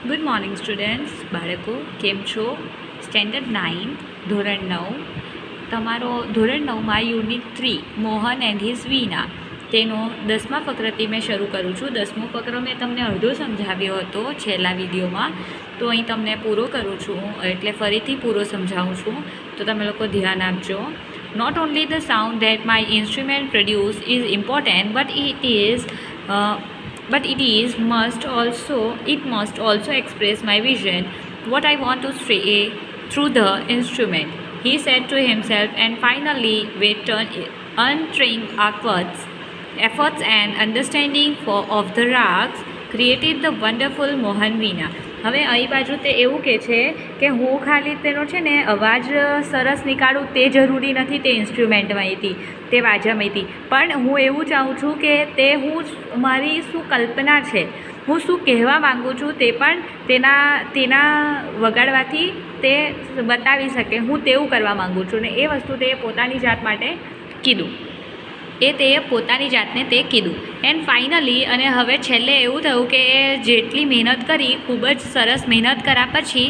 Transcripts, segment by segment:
Good morning students. બાળકો કેમ છો? સ્ટેન્ડર્ડ 9 ધોરણ 9 તમારો ધોરણ 9માં યુનિટ 3 મોહન એન્ડ હિઝ વીના તેનો 10મા ફકરાથી મેં શરૂ કરું છું. 10મો ફકરો મેં તમને અડધો સમજાવ્યો હતો છેલ્લા વિડીયોમાં, તો અહીં તમને પૂરો કરું છું, એટલે ફરીથી પૂરો સમજાવું છું, તો તમે લોકો ધ્યાન આપજો. Not only the sound that my instrument produce is important, but it must also express my vision, what I want to say through the instrument, he said to himself, and finally with untrained efforts and understanding of the rags created the wonderful Mohan Veena. હવે અહીં બાજુ તે એવું કહે છે કે હું ખાલી તેનો છે ને અવાજ સરસ નીકાળું તે જરૂરી નથી, તે ઇન્સ્ટ્રુમેન્ટમાંથી, તે વાજામાંથી, પણ હું એવું ચાહું છું કે તે હું મારી શું કલ્પના છે, હું શું કહેવા માગું છું તે પણ તેના વગાડવાથી તે બતાવી શકે, હું તેવું કરવા માગું છું. ને એ વસ્તુ તે પોતાની જાત માટે કીધું, તે પોતાની જાતને તે કીધું. એન્ડ ફાઇનલી, અને હવે છેલ્લે એવું થયું કે જેટલી મહેનત કરી, ખૂબ જ સરસ મહેનત કર્યા પછી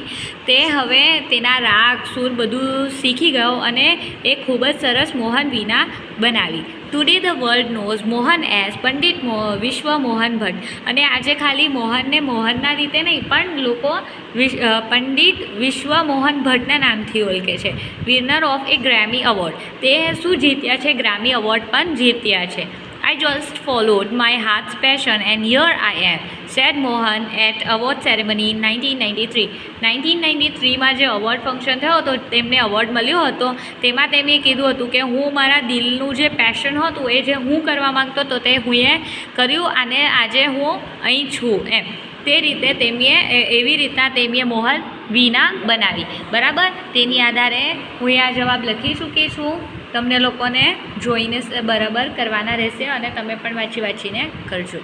તે હવે તેના રાગ સૂર બધું શીખી ગયો અને એ ખૂબ જ સરસ મોહન વીના બનાવી. Today the world knows Mohan as Pandit Vishwa Mohan Bhatt. અને આજે ખાલી મોહનને મોહનના રીતે નહીં, પણ લોકો પંડિત વિશ્વ મોહન ભટ્ટના નામથી ઓળખે છે. Winner of A Grammy award. તે શું જીત્યા છે? ગ્રેમી એવોર્ડ પણ જીત્યા છે. I just followed my heart's passion and here I am, said Mohan at award ceremony in 1993. 1993માં જે અવોર્ડ ફંક્શન થયો હતો, તેમને અવોર્ડ મળ્યો હતો, તેમાં તેમણે કીધું હતું કે હું મારા દિલનું જે પેશન હતું, એ જે હું કરવા માગતો હતો તે હું એ કર્યું અને આજે હું અહીં છું એમ. તે રીતે એવી રીતના તેમણે મોહન વીના બનાવી. બરાબર, તેની આધારે હું આ જવાબ લખી ચૂકી છું. તમને લોકોને જોઈને બરાબર કરવાના રહેશે અને તમે પણ વાંચીને કરજો.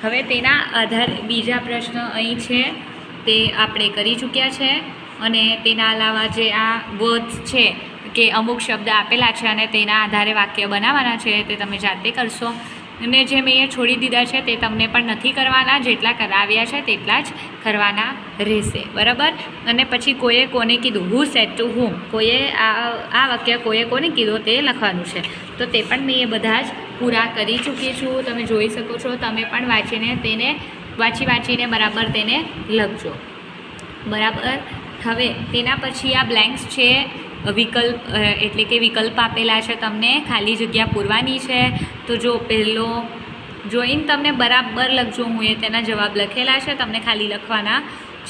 હવે તેના આધારે બીજા પ્રશ્ન અહીં છે તે આપણે કરી ચૂક્યા છે, અને તેના અલાવા જે આ વર્ડ્સ છે કે અમુક શબ્દ આપેલા છે અને તેના આધારે વાક્ય બનાવવાના છે, તે તમે જાતે કરશો. અને જે મેં એ છોડી દીધા છે તે તમને પણ નથી કરવાના, જેટલા કરાવ્યા છે તેટલા જ કરવાના રહેશે. બરાબર. અને પછી કોઈએ કોને કીધું, હુ સેડ ટુ હુમ, કોઈએ આ વાક્ય કોઈએ કોને કીધું તે લખવાનું છે. તો તે પણ મેં એ બધા જ પૂરા કરી ચૂકી છું. તમે જોઈ શકો છો. તમે પણ વાંચીને બરાબર તેને લખજો. બરાબર. હવે તેના પછી આ બ્લેન્ક્સ છે, વિકલ્પ એટલે કે વિકલ્પ આપેલા છે, તમને ખાલી જગ્યા પૂરવાની છે. તો જો પહેલો જોઈને તમને બરાબર લખજો. હું એ તેના જવાબ લખેલા છે, તમને ખાલી લખવાના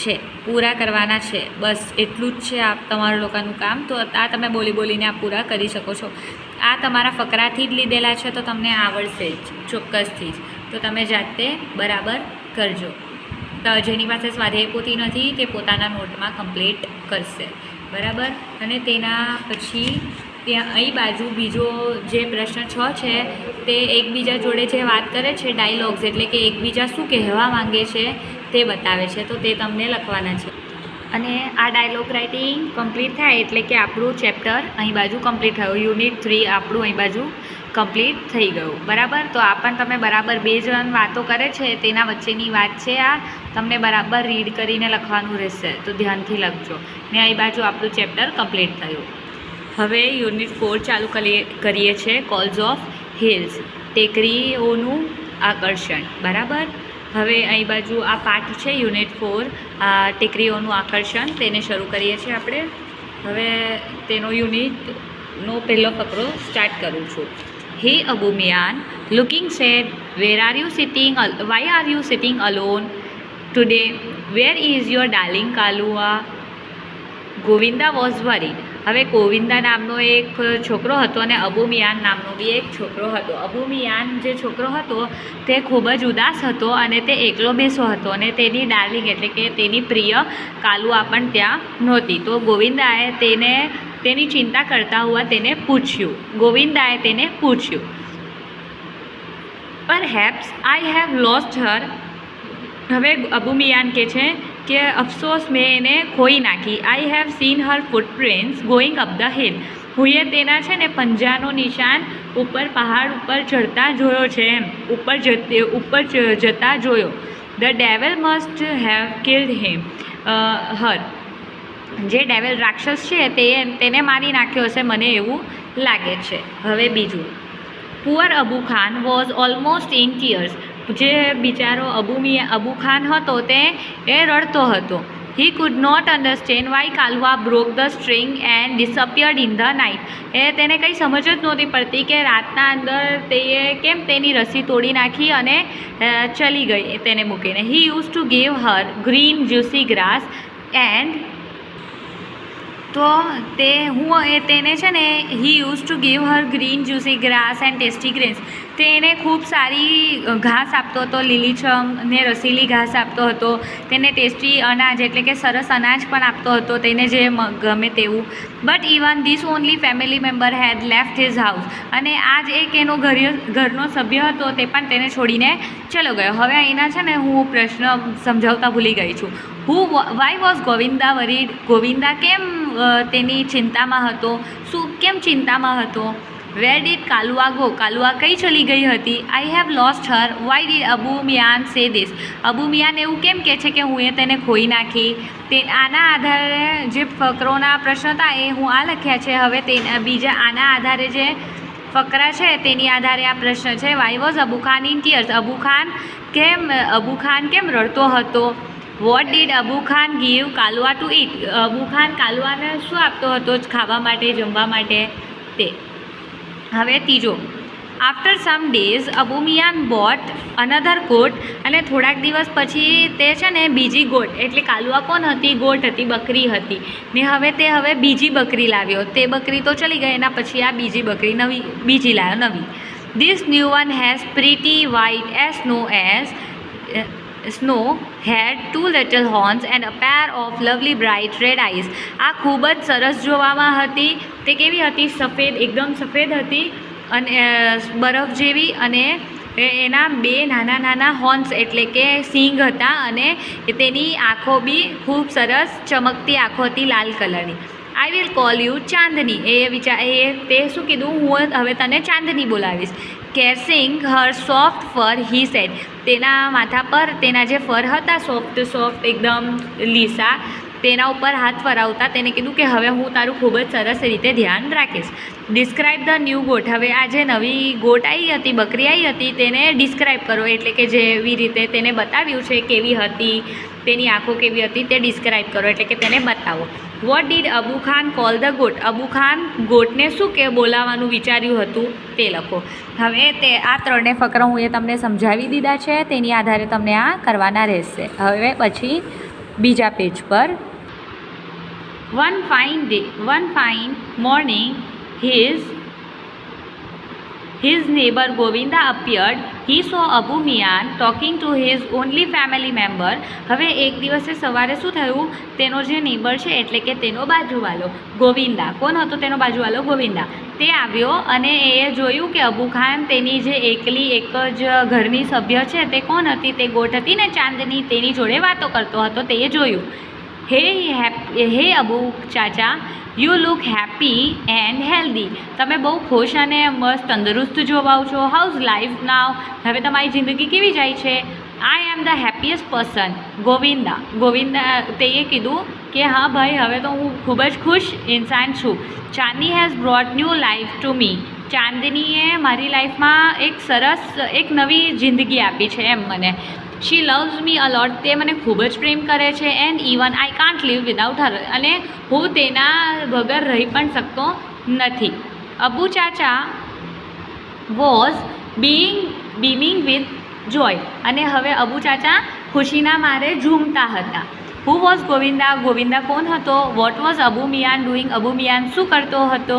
છે, પૂરા કરવાના છે. બસ એટલું જ છે આ તમારું લોકોનું કામ. તો આ તમે બોલીને આ પૂરા કરી શકો છો. આ તમારા ફકરાથી જ લીધેલા છે, તો તમને આવડશે જ ચોક્કસથી જ. તો તમે જાતે બરાબર કરજો. તો જેની પાસે સ્વાધ્યાય પોથી નથી તે પોતાના નોટમાં કમ્પ્લીટ કરશે. બરાબર. અને તેના પછી ત્યાં અહીં બાજુ બીજો જે પ્રશ્ન 6 છે તે એકબીજા જોડે જે વાત કરે છે, ડાયલોગ્સ, એટલે કે એકબીજા શું કહેવા માંગે છે તે બતાવે છે, તો તે તમને લખવાના છે. અને આ ડાયલોગ રાઇટિંગ કમ્પ્લીટ થાય એટલે કે આપણું ચેપ્ટર અહીં બાજુ કમ્પ્લીટ થયું. યુનિટ 3 આપણું અહીં બાજુ કમ્પ્લીટ થઈ ગયું. બરાબર. તો આ પણ તમે બરાબર 2 જણ વાતો કરે છે તેના વચ્ચેની વાત છે. આ તમને બરાબર રીડ કરીને લખવાનું રહેશે, તો ધ્યાનથી લખજો. ને અહીં બાજુ આપણું ચેપ્ટર કમ્પ્લીટ થયું. હવે યુનિટ 4 ચાલુ કરીએ છીએ, કોલ્સ ઓફ હિલ્સ, ટેકરીઓનું આકર્ષણ. બરાબર. હવે અહીં બાજુ આ પાઠ છે યુનિટ 4, ટેકરીઓનું આકર્ષણ, તેને શરૂ કરીએ છીએ આપણે. હવે તેનો યુનિટનો પહેલો ફકરો સ્ટાર્ટ કરું છું. Hey Abumiyan looking sad, why are you sitting alone today? Where is your darling Kalua? Govinda was worried. હવે ગોવિંદા નામનો એક છોકરો હતો અને અબુમિયાન નામનો બી એક છોકરો હતો. અબુમિયાન જે છોકરો હતો તે ખૂબ જ ઉદાસ હતો અને તે એકલો બેસો હતો, અને તેની ડાર્લિંગ એટલે કે તેની પ્રિય કાલુઆ પણ ત્યાં નહોતી. તો ગોવિંદાએ તેની ચિંતા કરતા હુઆ ગોવિંદાએ તેને પૂછ્યું, perhaps I have lost her. હવે અબુમિયાન કહે છે કે અફસોસ મેં એને ખોઈ નાખી. I have seen Har footprints going up the hill. હું એ તેના છે ને પંજાનો નિશાન ઉપર પહાડ ઉપર ચડતા જોયો છે, એમ ઉપર જતા જોયો. ધ ડેવલ મસ્ટ હેવ કિલ્ડ હિમ હર. જે ડેવલ રાક્ષસ છે તેને મારી નાખ્યો હશે, મને એવું લાગે છે. હવે બીજું, poor Abu Khan was almost in tears. જે બિચારો અબુ ખાન હતો તે રડતો હતો. He could not understand why Kalua broke the string and disappeared in the night. તેને કંઈ સમજ જ નહોતી પડતી કે રાતના અંદર તે કેમ તેની રસ્સી તોડી નાખી અને ચલી ગઈ તેને મૂકીને. He use to give her green juicy grass and તો તેને છે ને he use to give her green juicy grass and tasty grains. તેને ખૂબ સારી ઘાસ આપતો હતો, લીલીછમ ને રસીલી ઘાસ આપતો હતો. તેને ટેસ્ટી અનાજ એટલે કે સરસ અનાજ પણ આપતો હતો, તેને જે ગમે તેવું. But even this only family member head left his house. અને આ જ એક એનો ઘરનો સભ્ય હતો તે પણ તેને છોડીને ચલો ગયો. હવે અહીંના છે ને હું પ્રશ્ન સમજાવતા ભૂલી ગઈ છું. Why was Govinda worried. Govinda કેમ તેની ચિંતામાં હતો? કેમ ચિંતામાં હતો? Where did કાલુઆ go. કાલુઆ કઈ ચલી ગઈ હતી? I have lost her. Why did Abu Mian સે ધીસ. અબુ મિયાન એવું કેમ કહે છે કે હું તેને ખોઈ નાખી? આના આધારે જે ફકરોના પ્રશ્ન હતા એ હું આ લખ્યા છે. હવે બીજા આના આધારે જે ફકરા છે તેની આધારે આ પ્રશ્ન છે. Why was Abu Khan in tears. Abu Khan કેમ રડતો હતો? What did Abu Khan give Kalua to eat. Abu Khan કાલુઆને શું આપતો હતો ખાવા માટે, જમવા માટે તે. હવે ત્રીજો, after some days Abu Miyan bought another goat. અને થોડાક દિવસ પછી તે છે ને બીજી ગોટ, એટલે કાલુઆ કોણ હતી? ગોટ હતી, બકરી હતી ને. હવે બીજી બકરી લાવ્યો. તે બકરી તો ચલી ગઈ, એના પછી આ બીજી બકરી બીજી લાવ્યો નવી. This new one has pretty white as snow had two little horns and a pair of lovely bright red eyes. આ ખૂબ જ સરસ જોવામાં હતી. તે કેવી હતી? સફેદ, એકદમ સફેદ હતી અને બરફ જેવી. અને એના બે નાના નાના હોર્ન્સ એટલે કે સિંગ હતા અને તેની આંખો બી ખૂબ સરસ ચમકતી આંખો હતી, લાલ કલરની. આઈ વિલ કોલ યુ ચાંદની. તે શું કીધું? હું હવે તને ચાંદની બોલાવીશ. કેરસિંગ હર સોફ્ટ ફર હી સેડ. તેના માથા પર તેના જે ફર હતા સોફ્ટ એકદમ લીસા, તેના ઉપર હાથ ફરાવતા તેને કીધું કે હવે હું તારું ખૂબ જ સરસ રીતે ધ્યાન રાખીશ. Describe the new goat. હવે આ જે નવી ગોટ આવી હતી, બકરી આવી હતી, તેને ડિસ્ક્રાઇબ કરો. એટલે કે જેવી રીતે તેને બતાવ્યું છે કેવી હતી, તેની આંખો કેવી હતી, તે ડિસ્ક્રાઇબ કરો એટલે કે તેને બતાવો. What did Abu Khan call the goat. Abu Khan ગોટને શું કે બોલાવવાનું વિચાર્યું હતું તે લખો. હવે આ ત્રણે ફકરા હું તમને સમજાવી દીધા છે, તેની આધારે તમને આ કરવાના રહેશે. હવે પછી બીજા પેજ પર, one fine morning his neighbor Govinda appeared. He saw Abu Miyan talking to his only family member. હવે એક દિવસે સવારે શું થયું? તેનો જે નેબર છે એટલે કે તેનો બાજુવાલો ગોવિંદા. કોણ હતો તેનો બાજુવાલો? ગોવિંદા. તે આવ્યો અને એ જોયું કે અબુ ખાન તેની જે એક જ ઘરની સભ્ય છે તે કોણ હતી? તે ગોટ હતી ને ચાંદની, તેની જોડે વાતો કરતો હતો. તે જોયું. Hey Abu chacha, you look happy and healthy. તમે બહુ ખુશ અને મસ્ત તંદુરસ્ત જોવાઓ છો. How's life now. હવે તમારી જિંદગી કેવી જાય છે? I am the happiest person. Govinda તેએ કીધું કે હા ભાઈ, હવે તો હું ખૂબ જ ખુશ ઇન્સાન છું. Chandni has brought new life to me. ચાંદનીએ મારી લાઈફમાં એક નવી જિંદગી આપી છે એમ મને. She loves me a lot. તે મને ખૂબ જ પ્રેમ કરે છે. And even I can't live without her. અને હું તેના વગર રહી પણ શકતો નથી. Abu chacha was beaming with joy. અને હવે અબુ ચાચા ખુશીના મારે ઝૂમતા હતા. Who was Govinda. ગોવિંદા કોણ હતો? What was Abu Miyan doing. Abu Miyan શું કરતો હતો?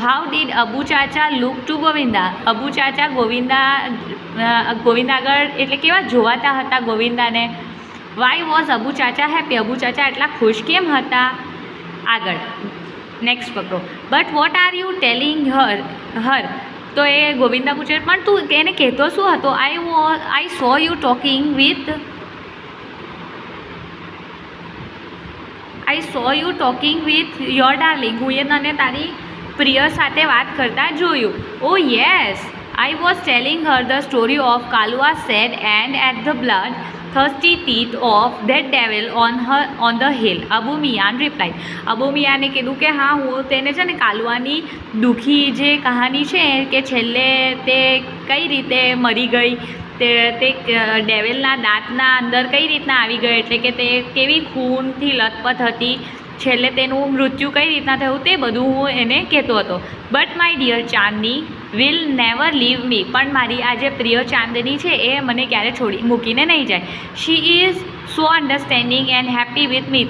How did Abu chacha look to Govinda. Abu chacha Govinda આગળ એટલે કેવા જોવાતા હતા ગોવિંદાને. Why was Abu chacha happy. Abu chacha એટલા ખુશ કેમ હતા? આગળ નેક્સ્ટ પકડો. But what are you telling her. તો એ ગોવિંદા પૂછે પણ તું તેને કહેતો શું હતો? I saw you talking with your darling. હું એ તને તારી પ્રિય સાથે વાત કરતા જોયું. Oh yes, I was telling her the story of Kalua's sad and at the blood-thirsty teeth of that devil on the hill. Abu Miyan replied. Abu મિયાને કીધું કે હા હું તેને છે ને કાલુઆની દુઃખી જે કહાની છે કે છેલ્લે તે કઈ રીતે મરી ગઈ, તે ડેવિલના દાંતના અંદર કઈ રીતના આવી ગઈ, એટલે કે તે કેવી ખૂનથી લથપથ હતી, છેલ્લે તેનું મૃત્યુ કઈ રીતના થયું તે બધું હું એને કહેતો હતો. But my dear Chandni will never leave me, પણ મારી આ જે પ્રિય ચાંદની છે એ મને ક્યારે મૂકીને નહીં જાય. She is so understanding and happy with me,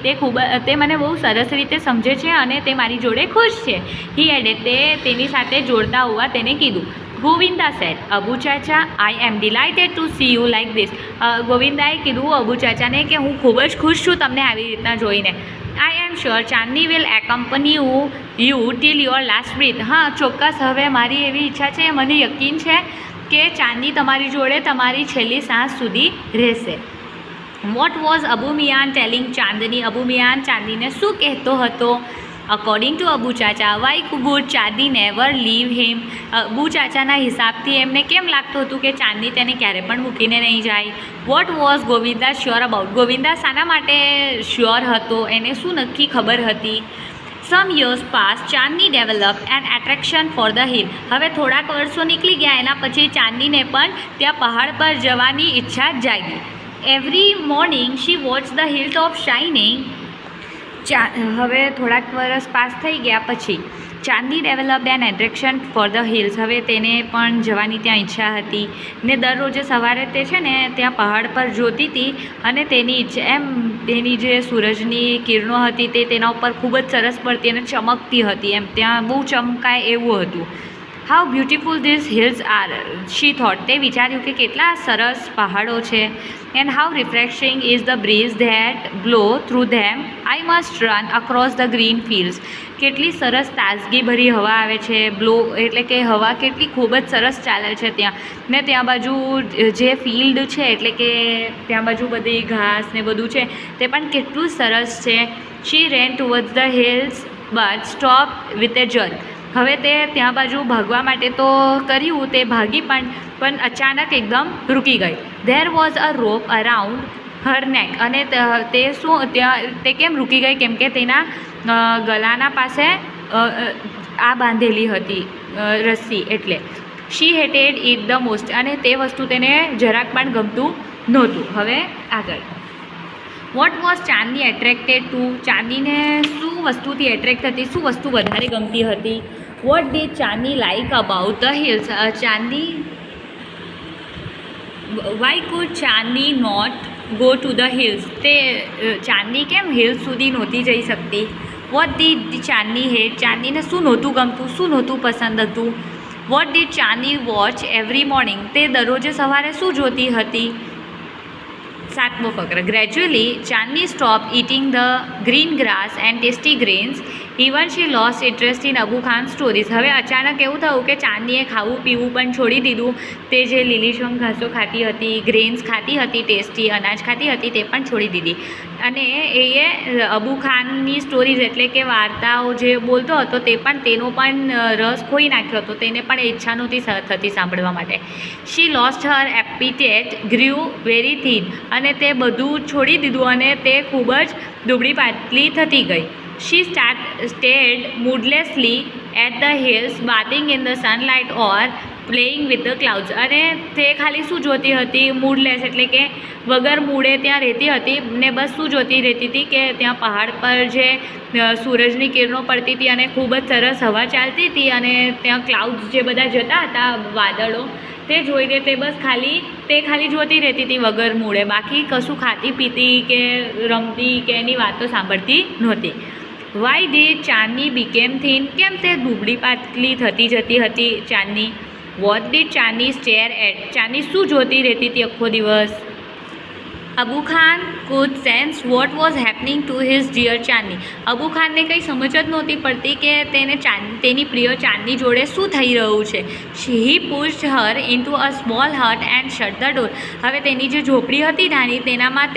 તે મને બહુ સરસ રીતે સમજે છે અને તે મારી જોડે ખુશ છે. હી એડે, તે તેની સાથે જોડતા હોવા તેને કીધું. Govinda said, Abu chacha I am delighted to see you like this. ગોવિંદાએ કીધું અબુ ચાચાને કે હું ખૂબ જ ખુશ છું તમને આવી રીતના જોઈને. I am sure Chandni will accompany you till your last breath. હા ચોક્કસ, હવે મારી એવી ઈચ્છા છે, મને યકીન છે કે ચાંદની તમારી જોડે તમારી છેલ્લી સાંસ સુધી રહેશે. What was Abu Miyan telling Chandni, Abu Miyan ચાંદનીને શું કહેતો હતો? According to Abu chacha, why would Chandni never leave him. Abu ચાચાના હિસાબથી એમને કેમ લાગતું હતું કે ચાંદની તેને ક્યારે પણ મૂકીને નહીં જાય. What was Govinda sure about, Govinda શાના માટે શ્યોર હતો, એને શું નક્કી ખબર હતી? Some years pass Chandni develop an attraction for the hill. હવે થોડાક વર્ષો નીકળી ગયા, એના પછી ચાંદનીને પણ ત્યાં પહાડ પર જવાની ઈચ્છા જાગી. Every morning she watch the hill top shining. હવે થોડાક વર્ષ પાસ થઈ ગયા પછી Chandni developed an attraction for the hills. હવે તેને પણ જવાની ત્યાં ઈચ્છા હતી ને દરરોજે સવારે તે છે ને ત્યાં પહાડ પર જોતી હતી અને તેની ઈચ્છા એમ તેની જે સૂરજની કિરણો હતી તે તેના ઉપર ખૂબ જ સરસ પડતી અને ચમકતી હતી, એમ ત્યાં બહુ ચમકાય એવું હતું. How beautiful this hills are she thought, તે વિચાર્યું કે કેટલા સરસ પહાડો છે. And how refreshing is the breeze that blow through them. I must run across the green fields. કેટલી સરસ તાજગીભરી હવા આવે છે. બ્લો એટલે કે હવા કેટલી ખૂબ જ સરસ ચાલે છે ત્યાં, ને ત્યાં બાજુ જે ફિલ્ડ છે એટલે કે ત્યાં બાજુ બધી ઘાસ ને બધું છે તે પણ કેટલું સરસ છે. She ran towards the hills but stop with a jerk. હવે તે ત્યાં બાજુ ભાગવા માટે તો કર્યું, તે ભાગી પણ અચાનક એકદમ રૂકી ગઈ. There was a rope around હર નેક, અને તે શું ત્યાં તે કેમ રૂકી ગઈ, કેમ કે તેના ગળાના પાસે આ બાંધેલી હતી રસ્સી, એટલે શી હેટેડ ઇટ ધ મોસ્ટ, અને તે વસ્તુ તેને જરાક પણ ગમતું નહોતું. હવે આગળ, what was Chandni attracted to, ચાંદીને શું વસ્તુથી એટ્રેક્ટ હતી, શું વસ્તુ વધારે ગમતી હતી? What did Chandni like about the hills, Chandni why could Chandni not go to the hills, તે ચાંદની કેમ હિલ્સ સુધી નહોતી જઈ શકતી? વોટ ડીડ ચાંદની હેટ, ચાંદનીને શું નહોતું ગમતું, શું નહોતું પસંદ હતું? What did Chandni watch every morning, તે દરરોજે સવારે શું જોતી હતી? 7મો ફકરા, gradually Chandni stop eating the green grass and tasty grains even she lost interest in Abu Khan stories. હવે અચાનક એવું થયું કે ચાંદનીએ ખાવું પીવું પણ છોડી દીધું. તે જે લીલીછમ ઘાસો ખાતી હતી, ગ્રેન્સ ખાતી હતી, ટેસ્ટી અનાજ ખાતી હતી, તે પણ છોડી દીધી. અને એ અબુ ખાનની સ્ટોરીઝ એટલે કે વાર્તાઓ જે બોલતો હતો તે પણ તેનો પણ રસ ખોઈ નાખ્યો હતો, તેને પણ ઈચ્છા નહોતી થતી સાંભળવા માટે. She lost her appetite grew very thin, અને તે બધું છોડી દીધું અને તે ખૂબ જ દુબળી પાતળી થતી ગઈ. She stared moodlessly at the hills bathing in the sunlight or playing with the clouds, અને તે ખાલી શું જોતી હતી? મૂડલેસ એટલે કે વગર મૂડે ત્યાં રહેતી હતી ને બસ શું જોતી રહેતી હતી કે ત્યાં પહાડ પર જે સૂરજની કિરણો પડતી હતી અને ખૂબ જ સરસ હવા ચાલતી હતી અને ત્યાં ક્લાઉડ્સ જે બધા જતા હતા વાદળો તે જોઈને તે બસ ખાલી જોતી રહેતી હતી વગર મૂડે, બાકી કશું ખાતી પીતી કે રમતી કે એની વાતો સાંભળતી નહોતી. Why did Chandni became thin, કેમ તે દુબળી પાતળી થતી જતી હતી Chandni? What did Chandni stare at, Chandni શું જોતી રહેતી હતી આખો દિવસ? Abu Khan could sense what was happening to his dear ચાંદની. અબુ ખાનને કંઈ સમજ જ નહોતી પડતી કે તેની પ્રિય ચાંદની જોડે શું થઈ રહ્યું છે. He pushed her into a small hut and shut the door. હવે તેની જે ઝોપડી હતી નાની તેનામાં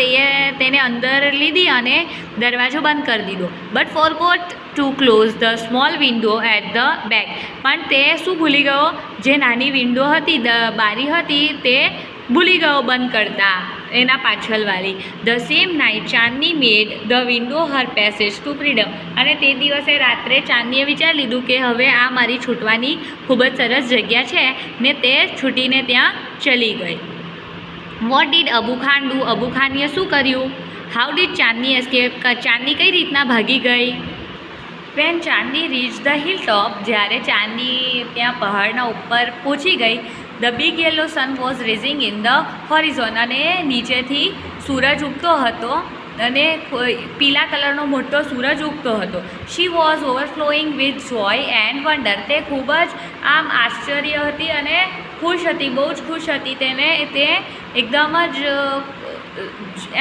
તેને અંદર લીધી અને દરવાજો બંધ કરી દીધો. But forgot to close the small window at the back. પણ તે શું ભૂલી ગયો? જે નાની વિન્ડો હતી, બારી હતી, તે ભૂલી ગયો બંધ કરતા એના પાછળવાળી. The same night Chandni made the window her passage to freedom. અને તે દિવસે રાત્રે ચાંદનીએ વિચારી લીધું કે હવે આ મારી છૂટવાની ખૂબ જ સરસ જગ્યા છે ને તે છૂટીને ત્યાં ચલી ગઈ. What did Abu Khan do? Abu ખાનીએ શું કર્યું? How did Chandni escape? Chandni કઈ રીતના ભાગી ગઈ? When Chandni reach the hill top. જ્યારે ચાંદની ત્યાં પહાડના ઉપર પહોંચી ગઈ, the big yellow sun was rising in the horizon. અને નીચેથી સૂરજ ઉગતો હતો અને પીલા કલરનો મોટો સૂરજ ઉગતો હતો. She was overflowing with joy and wonder. તે ખૂબ જ આમ આશ્ચર્ય હતી અને ખુશ હતી, બહુ જ ખુશ હતી. તે એકદમ જ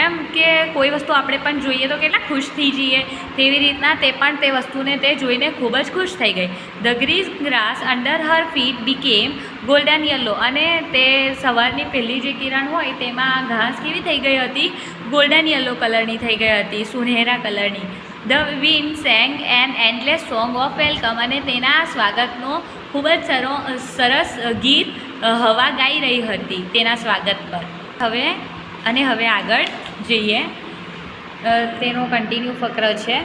એમ કે કોઈ વસ્તુ આપણે પણ જોઈએ તો કેટલા ખુશ થઈ જઈએ, તેવી રીતના તે પણ તે વસ્તુને તે જોઈને ખૂબ જ ખુશ થઈ ગઈ. The green grass under her feet became golden yellow. અને તે સવારની પહેલી જે કિરણ હોય તેમાં ઘાસ કેવી થઈ ગઈ હતી? ગોલ્ડન યલો કલરની થઈ ગઈ હતી, સુનહેરા કલરની. The wind sang an endless song of welcome. અને તેના સ્વાગતનો ખૂબ જ સરસ ગીત હવા ગાઈ રહી હતી તેના સ્વાગત પર. હવે આગળ જઈએ. તેનો કન્ટિન્યુ ફકર છે.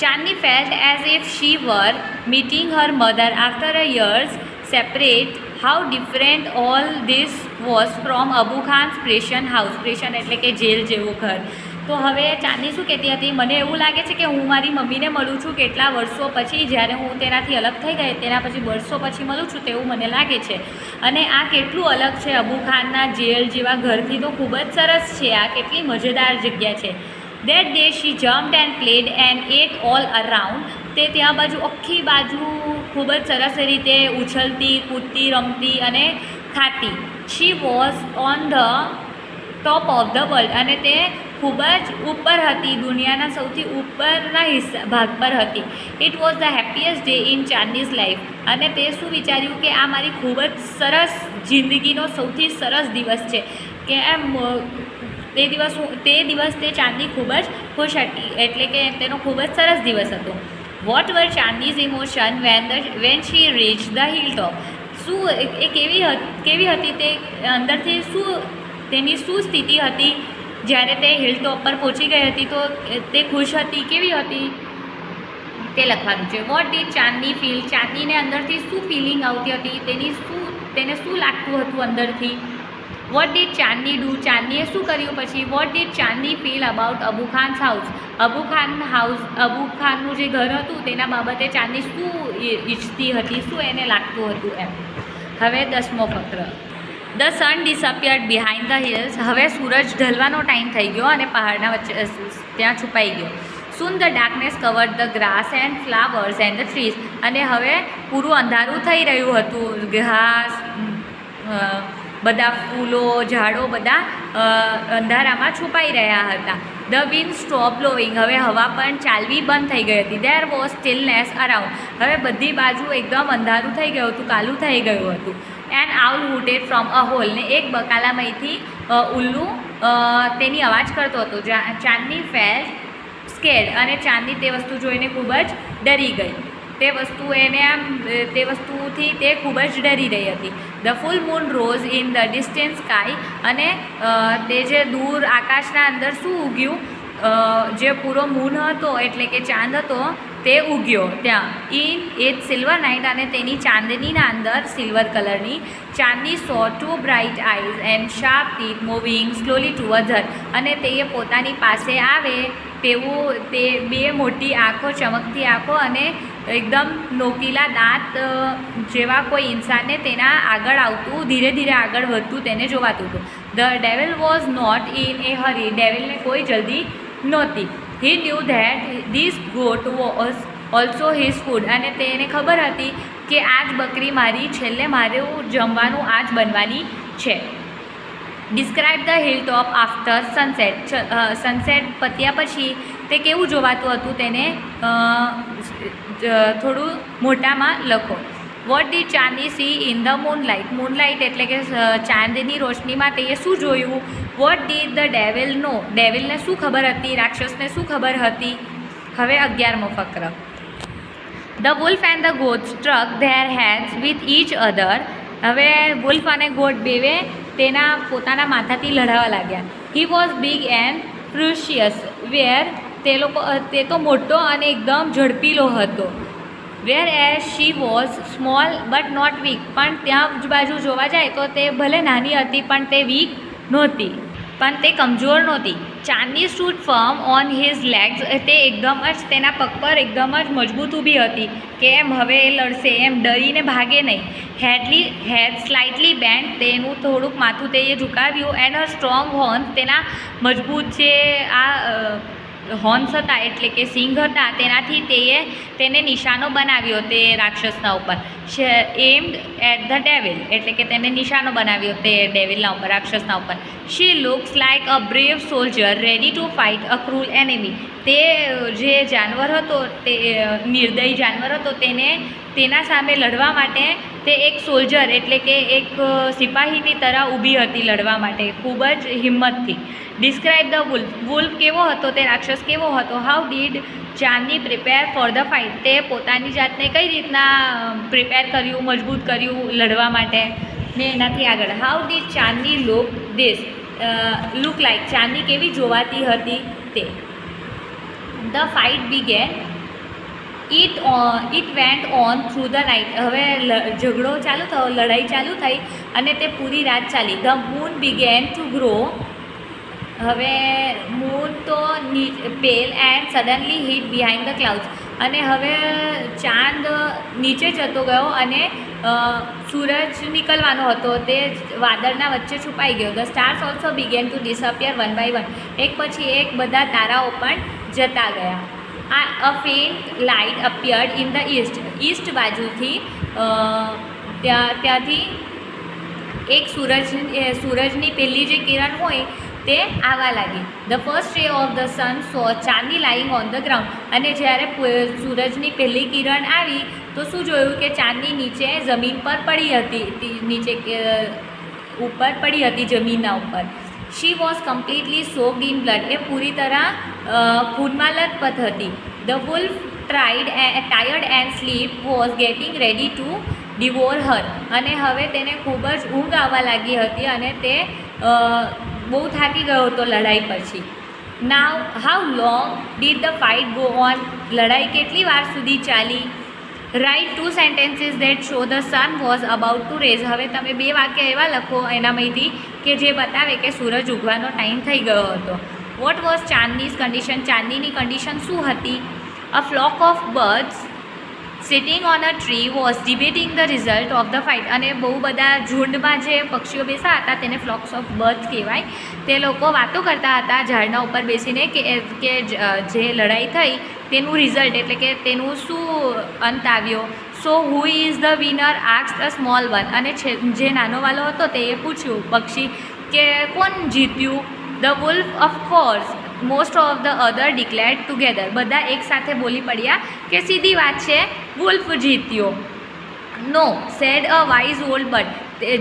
Chandni felt as if she were meeting her mother after a years separate. How different all this was from Abu Khan's prison house. Prison એટલે કે જેલ જેવું ઘર. તો હવે ચાંદની શું કહેતી હતી? મને એવું લાગે છે કે હું મારી મમ્મીને મળું છું કેટલા વર્ષો પછી, જ્યારે હું તેનાથી અલગ થઈ ગઈ તેના પછી વર્ષો પછી મળું છું તેવું મને લાગે છે. અને આ કેટલું અલગ છે અબુ ખાનના જેલ જેવા ઘરથી. તો ખૂબ જ સરસ છે, આ કેટલી મજેદાર જગ્યા છે. That day she jumped and played and ate all around. તે ત્યાં બાજુ આખી બાજુ ખૂબ જ સરસ રીતે ઉછળતી, કૂદતી, રમતી અને ખાતી. She was on the top of the world. અને તે ખૂબ જ ઉપર હતી, દુનિયાના સૌથી ઉપરના ભાગ પર હતી. It was the happiest day in Chandni's life. અને તે શું વિચાર્યું કે આ મારી ખૂબ જ સરસ જિંદગીનો સૌથી સરસ દિવસ છે કે એમ તે દિવસ તે ચાંદની ખૂબ જ ખુશ હતી, એટલે કે તેનો ખૂબ જ સરસ દિવસ હતો. What were Chandni's emotion when she reach the hill top. શું એ કેવી હતી તે અંદરથી તેની શું સ્થિતિ હતી જ્યારે તે હિલ ટોપ પર પહોંચી ગઈ હતી? તો તે ખુશ હતી, કેવી હતી તે લખવાનું છે. What did Chandni feel. ચાંદનીને અંદરથી શું ફિલિંગ આવતી હતી? તેને શું લાગતું હતું અંદરથી? What did Chandni do. ચાંદનીએ શું કર્યું પછી? What did Chandni feel about Abu Khan's house. Abu ખાનનું જે ઘર હતું તેના બાબતે ચાંદની શું ઈચ્છતી હતી, શું એને લાગતું હતું એમ. હવે 10મો ફકર. The sun disappeared behind the hills. હવે સૂરજ ઢલવાનો ટાઈમ થઈ ગયો અને પહાડના વચ્ચે ત્યાં છુપાઈ ગયો. Soon the darkness covered the grass and flowers and the trees. અને હવે પૂરું અંધારું થઈ રહ્યું હતું. ઘાસ, બધા ફૂલો, ઝાડો બધા અંધારામાં છુપાઈ રહ્યા હતા. The wind stop blowing. હવે હવા પણ ચાલવી બંધ થઈ ગઈ હતી. There was stillness around. હવે બધી બાજુ એકદમ અંધારું થઈ ગયું હતું, કાલું થઈ ગયું હતું. And owl hooted from a hole. ને એક બકાલામાંથી ઉલ્લુ તેની અવાજ કરતો હતો. Chandni felt scared. અને ચાંદની તે વસ્તુ જોઈને ખૂબ જ ડરી ગઈ. તે વસ્તુથી તે ખૂબ જ ડરી રહી હતી. The full moon rose in the distance sky. અને તે જે દૂર આકાશના અંદર શું ઉગ્યું? જે પૂરો મૂન હતો એટલે કે ચાંદ હતો તે ઉગ્યો ત્યાં. In at silver night. અને તેની ચાંદનીના અંદર સિલ્વર કલરની. Chandni saw two bright eyes and sharp teeth moving slowly towards her. અને તે પોતાની પાસે આવે તેવું તે બે મોટી આંખો, ચમકતી આંખો અને એકદમ નોકીલા દાંત જેવા કોઈ ઇન્સાનને તેના આગળ આવતું, ધીરે ધીરે આગળ વધતું તેને જોવાતું હતું. The devil was not in a hurry. ડેવિલને કોઈ જલ્દી નહોતી. He knew that this goat was also his food. અને તેને ખબર હતી કે આ જ બકરી મારું જમવાનું આ જ બનવાની છે. Describe the hill top after sunset. Sunset પત્યા પછી તે કેવું જોવાતું હતું તેને થોડું મોટામાં લખો. What did Chandni see in the moonlight. Moonlight એટલે કે ચાંદની રોશનીમાં તે શું જોયું. What did the devil know. ડેવિલને શું ખબર હતી, રાક્ષસને શું ખબર હતી. હવે 11મો ફકર. The wolf and the goat struck their heads with each other. હવે વુલ્ફ અને ગોટ બેવે તેના પોતાના માથાથી લડાવા લાગ્યા. He was big and ferocious. તે તો મોટો અને એકદમ ઝડપીલો હતો. Whereas she was small but not weak. પણ ત્યાં બાજુ જોવા જાય તો તે ભલે નાની હતી પણ તે વીક નહોતી, પણ તે કમજોર નહોતી. Chandni stood firm on his legs. તે એકદમ જ તેના પગ પર એકદમ જ મજબૂત ઊભી હતી કે એમ હવે એ લડશે, એમ ડરીને ભાગે નહીં. Head slightly bent. તેનું થોડુંક માથું તે ઝુકાવ્યું. And her strong horn. તેના મજબૂત જે હોર્ન્સ હતા એટલે કે સિંગ હતા તેનાથી તેને નિશાનો બનાવ્યો તે રાક્ષસના ઉપર. એમ્ડ એટ ધ ડેવિલ એટલે કે તેને નિશાનો બનાવ્યો તે ડેવિલના ઉપર, રાક્ષસના ઉપર. She looks like a brave soldier ready to fight a cruel enemy. તે જે જાનવર હતો, તે નિર્દયી જાનવર હતો, તેના સામે લડવા માટે તે એક સોલ્જર એટલે કે એક સિપાહીની તરહ ઊભી હતી લડવા માટે, ખૂબ જ હિંમતથી. Describe the wolf. વુલ્ફ કેવો હતો, તે રાક્ષસ કેવો હતો. How did Chandni prepare for the fight. તે પોતાની જાતને કઈ રીતના પ્રિપેર કર્યું, મજબૂત કર્યું લડવા માટે. ને એનાથી આગળ how did Chandni look like. Chandni કેવી જોવાતી હતી તે. The fight began. It went on through the night. હવે ઝઘડો ચાલુ થયો, લડાઈ ચાલુ થઈ અને તે પૂરી રાત ચાલી. The moon began to grow. હવે મૂન તો pale and suddenly hid behind the clouds. અને હવે ચાંદ નીચે જતો ગયો અને સૂરજ નીકળવાનો હતો, તે વાદળના વચ્ચે છુપાઈ ગયો. The stars also began to disappear one by one. એક પછી એક બધા તારાઓ પણ જતા ગયા. A faint light appeared in the east. East બાજુથી ત્યાંથી એક સૂરજની પહેલી જે કિરણ હોય તે આવવા લાગી. ધ ફર્સ્ટ રે of the sun so Chandni lying on the ground. અને જ્યારે સૂરજની પહેલી કિરણ આવી તો શું જોયું કે ચાંદની નીચે જમીન પર પડી હતી, નીચે ઉપર પડી હતી જમીનના ઉપર. She was completely soaked in blood. એ પૂરી તરહ ખૂનમાં લથપથ હતી. The wolf tired and sleep was getting ready to devour her. અને હવે તેને ખૂબ જ ઊંઘ આવવા લાગી હતી અને તે બહુ થાકી ગયો હતો લડાઈ પછી. Now how long did the fight go on. લડાઈ કેટલી વાર સુધી ચાલી. Write 2 sentences that show the sun was about to rise. હવે તમે 2 વાક્ય એવા લખો એનામાંથી કે જે બતાવે કે સૂરજ ઉગવાનો ટાઈમ થઈ ગયો હતો. What was Chandni's condition. ચાંદનીની કન્ડિશન શું હતી. A flock of birds sitting on a tree was debating the result of the fight. અને બહુ બધા ઝુંડમાં જે પક્ષીઓ બેસા હતા તેને ફ્લોક્સ ઓફ બર્ડ્સ કહેવાય. તે લોકો વાતો કરતા હતા ઝાડના ઉપર બેસીને કે જે લડાઈ થઈ તેનું રિઝલ્ટ એટલે કે તેનું શું અંત આવ્યો. So who is the winner asked a small one. અને જે નાનો વાલો હતો તે પૂછ્યું પક્ષી કે કોણ જીત્યું. The wolf of course most of the other declared together. બધા એકસાથે બોલી પડ્યા કે સીધી વાત છે, વુલ્ફ જીત્યો. નો સેડ અ વાઇઝ ઓલ્ડ બર્ડ.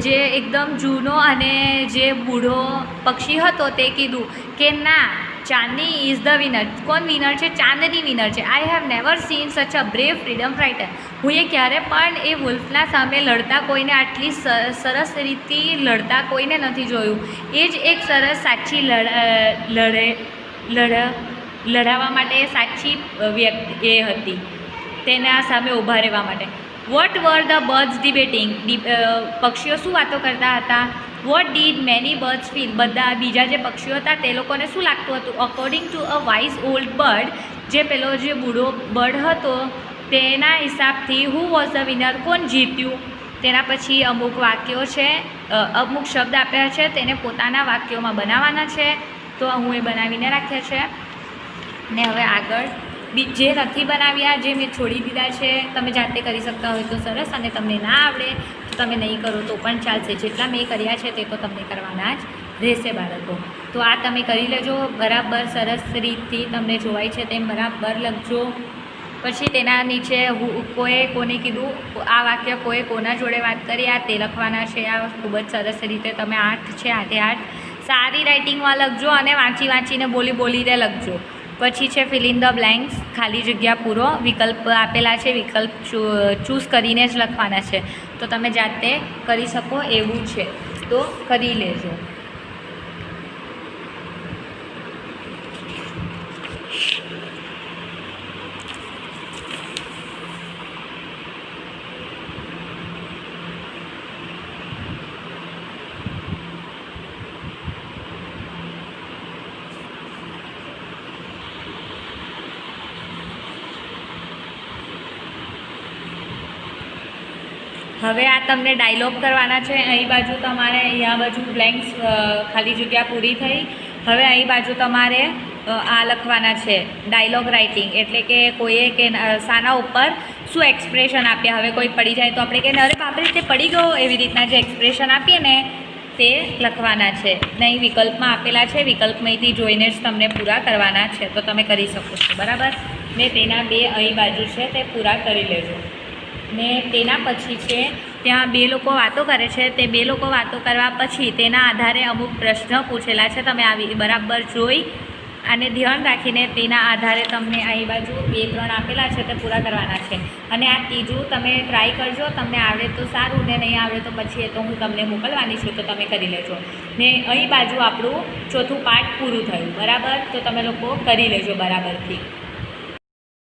જે એકદમ જૂનો અને જે બૂઢો પક્ષી હતો તે કીધું કે ના, ચાંદની ઇઝ ધ વિનર. કોણ વિનર છે? ચાંદની વિનર છે. આઈ હેવ નેવર સીન સચ અ બ્રેવ ફ્રીડમ ફાઇટર. હું એ ક્યારે પણ એ વુલ્ફના સામે લડતા કોઈને, આટલી સરસ રીતે લડતા કોઈને નથી જોયું. એ જ એક સરસ સાચી લડાવવા માટે સાચી વ્યક્તિ એ હતી, તેના સામે ઊભા રહેવા માટે. What were the birds debating. પક્ષીઓ શું વાતો કરતા હતા. What did many birds feel. બધા બીજા જે પક્ષીઓ હતા તે લોકોને શું લાગતું હતું. According to a wise old bird. જે પેલો જે બૂઢો બર્ડ હતો તેના હિસાબથી હુ વોઝ ધ વિનર. કોણ જીત્યું. તેના પછી અમુક વાક્યો છે, અમુક શબ્દ આપ્યા છે, તેને પોતાના વાક્યોમાં બનાવવાના છે. તો હું એ બનાવીને રાખ્યા છે. ને હવે આગળ જે નથી બનાવ્યા, જે મેં છોડી દીધા છે, તમે જાતે કરી શકતા હોય તો સરસ, અને તમને ના આવડે તો તમે નહીં કરો તો પણ ચાલશે. જેટલા મેં કર્યા છે તે તો તમને કરવાના જ રહેશે બાળકો. તો આ તમે કરી લેજો બરાબર સરસ રીતથી, તમને જોવાય છે તેમ બરાબર લખજો. પછી તેના નીચે કોએ કોને કીધું, આ વાક્ય કોએ કોના જોડે વાત કરી, આ તે લખવાના છે. આ ખૂબ જ સરસ રીતે તમે 8 છે 8 8 સારી રાઇટિંગમાં લખજો અને વાંચીને બોલીને લખજો. પછી છે ફિલ ઇન ધ બ્લેન્ક્સ, ખાલી જગ્યા પૂરો. વિકલ્પ આપેલા છે, વિકલ્પ ચૂઝ કરીને જ લખવાના છે. તો તમે જાતે કરી શકો એવું છે, તો કરી લેજો. હવે આ તમને ડાયલોગ કરવાના છે. અહીં બાજુ તમારે અહીંયા બાજુ બ્લેન્ક્સ ખાલી જગ્યા પૂરી થઈ. હવે અહીં બાજુ તમારે આ લખવાના છે ડાયલોગ રાઇટિંગ, એટલે કે કોઈએ કે શાના ઉપર શું એક્સપ્રેશન આપ્યા. હવે કોઈ પડી જાય તો આપણે કહીએ અરે બાપરે તે પડી ગયો, એવી રીતના જે એક્સપ્રેશન આપીએ ને તે લખવાના છે. નહીં વિકલ્પમાં આપેલા છે, વિકલ્પમાંથી જોઈને જ તમને પૂરા કરવાના છે. તો તમે કરી શકો છો બરાબર. ને તેના 2 અહીં બાજુ છે તે પૂરા કરી લેજો. ને તેના પછી છે ત્યાં 2 લોકો વાતો કરે છે. તે 2 લોકો વાતો કરવા પછી તેના આધારે અમુક પ્રશ્ન પૂછેલા છે. તમે આવી બરાબર જોઈ અને ધ્યાન રાખીને તેના આધારે તમને અહીં બાજુ 2-3 આપેલા છે તે પૂરા કરવાના છે. અને આ ત્રીજું તમે ટ્રાય કરજો, તમને આવડે તો સારું, ને નહીં આવડે તો પછી એ તો હું તમને મોકલવાની છું, તો તમે કરી લેજો. ને અહીં બાજુ આપણું ચોથું પાર્ટ પૂરું થયું બરાબર. તો તમે લોકો કરી લેજો બરાબરથી.